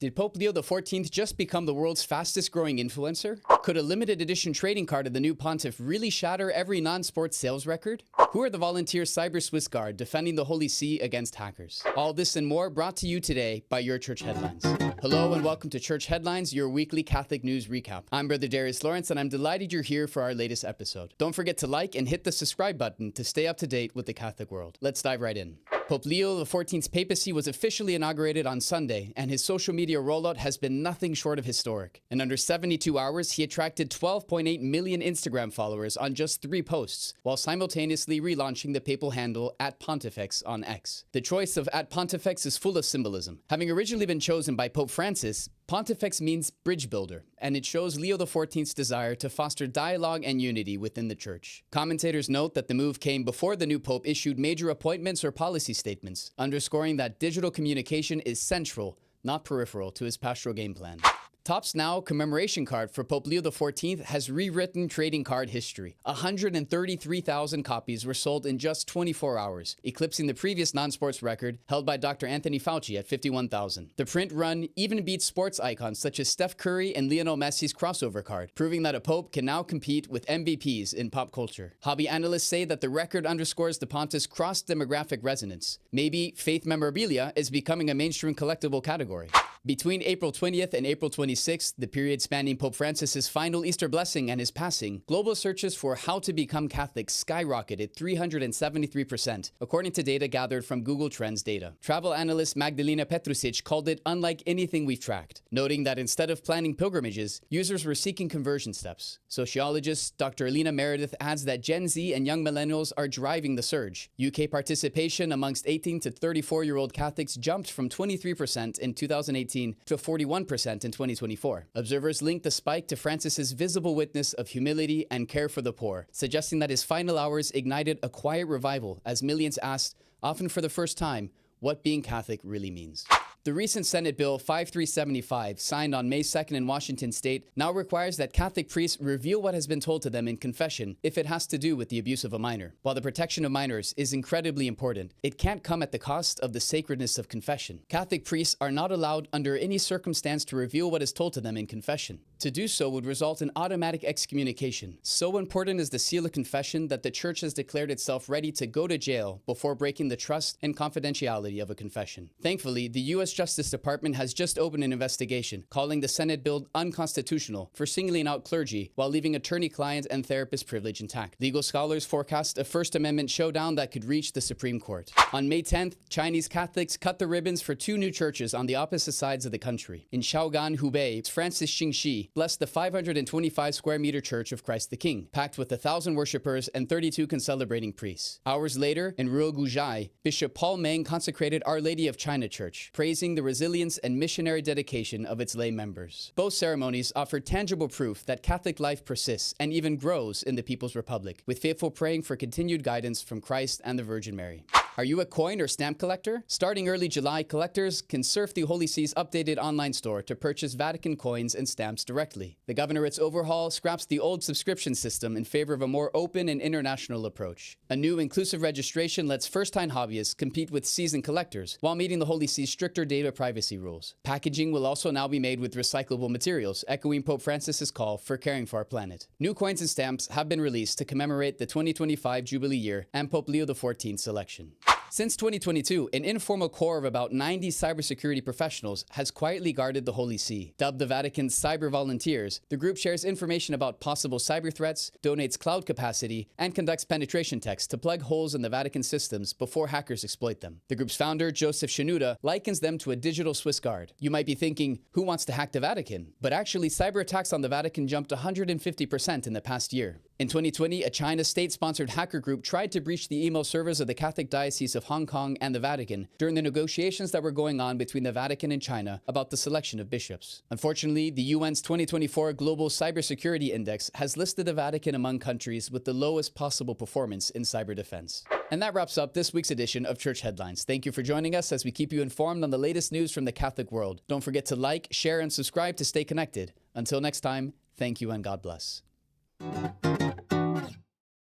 Did Pope Leo XIV just become the world's fastest growing influencer? Could a limited edition trading card of the new pontiff really shatter every non-sports sales record? Who are the volunteer Cyber Swiss Guard defending the Holy See against hackers? All this and more brought to you today by Your Church Headlines. Hello and welcome to Church Headlines, your weekly Catholic news recap. I'm Brother Darius Lawrence and I'm delighted you're here for our latest episode. Don't forget to like and hit the subscribe button to stay up to date with the Catholic world. Let's dive right in. Pope Leo XIV's papacy was officially inaugurated on Sunday, and his social media rollout has been nothing short of historic. In under 72 hours, he attracted 12.8 million Instagram followers on just 3 posts, while simultaneously relaunching the papal handle @Pontifex on X. The choice of @Pontifex is full of symbolism. Having originally been chosen by Pope Francis, Pontifex means bridge builder, and it shows Leo XIV's desire to foster dialogue and unity within the Church. Commentators note that the move came before the new Pope issued major appointments or policy statements, underscoring that digital communication is central, not peripheral, to his pastoral game plan. Topps Now commemoration card for Pope Leo XIV has rewritten trading card history. 133,000 copies were sold in just 24 hours, eclipsing the previous non-sports record held by Dr. Anthony Fauci at 51,000. The print run even beats sports icons such as Steph Curry and Lionel Messi's crossover card, proving that a pope can now compete with MVPs in pop culture. Hobby analysts say that the record underscores the pontiff's cross-demographic resonance. Maybe faith memorabilia is becoming a mainstream collectible category. Between April 20th and April 26th, the period spanning Pope Francis's final Easter blessing and his passing, global searches for how to become Catholic skyrocketed 373%, according to data gathered from Google Trends data. Travel analyst Magdalena Petrusic called it unlike anything we've tracked, noting that instead of planning pilgrimages, users were seeking conversion steps. Sociologist Dr. Alina Meredith adds that Gen Z and young millennials are driving the surge. UK participation amongst 18 to 34-year-old Catholics jumped from 23% in 2018 to 41% in 2024. Observers linked the spike to Francis's visible witness of humility and care for the poor, suggesting that his final hours ignited a quiet revival as millions asked, often for the first time, what being Catholic really means. The recent Senate Bill 5375, signed on May 2nd in Washington state, now requires that Catholic priests reveal what has been told to them in confession if it has to do with the abuse of a minor. While the protection of minors is incredibly important, it can't come at the cost of the sacredness of confession. Catholic priests are not allowed under any circumstance to reveal what is told to them in confession. To do so would result in automatic excommunication. So important is the seal of confession that the Church has declared itself ready to go to jail before breaking the trust and confidentiality of a confession. Thankfully, the U.S. Justice Department has just opened an investigation, calling the Senate bill unconstitutional for singling out clergy while leaving attorney-client and therapist privilege intact. Legal scholars forecast a First Amendment showdown that could reach the Supreme Court. On May 10th, Chinese Catholics cut the ribbons for 2 new churches on the opposite sides of the country. In Shaogan, Hubei, Francis Xingxi blessed the 525 square meter Church of Christ the King, packed with 1,000 worshippers and 32 concelebrating priests. Hours later, in rural Guzhai, Bishop Paul Meng consecrated Our Lady of China Church, praising the resilience and missionary dedication of its lay members. Both ceremonies offered tangible proof that Catholic life persists and even grows in the People's Republic, with faithful praying for continued guidance from Christ and the Virgin Mary. Are you a coin or stamp collector? Starting early July, collectors can surf the Holy See's updated online store to purchase Vatican coins and stamps directly. The governorate's overhaul scraps the old subscription system in favor of a more open and international approach. A new inclusive registration lets first-time hobbyists compete with seasoned collectors while meeting the Holy See's stricter data privacy rules. Packaging will also now be made with recyclable materials, echoing Pope Francis's call for caring for our planet. New coins and stamps have been released to commemorate the 2025 Jubilee year and Pope Leo XIV's election. Since 2022, an informal core of about 90 cybersecurity professionals has quietly guarded the Holy See. Dubbed the Vatican's Cyber Volunteers, the group shares information about possible cyber threats, donates cloud capacity, and conducts penetration tests to plug holes in the Vatican systems before hackers exploit them. The group's founder, Joseph Shinoda, likens them to a digital Swiss Guard. You might be thinking, who wants to hack the Vatican? But actually, cyber attacks on the Vatican jumped 150% in the past year. In 2020, a China state-sponsored hacker group tried to breach the email servers of the Catholic Diocese of Hong Kong and the Vatican during the negotiations that were going on between the Vatican and China about the selection of bishops. Unfortunately, the UN's 2024 Global Cybersecurity Index has listed the Vatican among countries with the lowest possible performance in cyber defense. And that wraps up this week's edition of Church Headlines. Thank you for joining us as we keep you informed on the latest news from the Catholic world. Don't forget to like, share, and subscribe to stay connected. Until next time, thank you and God bless.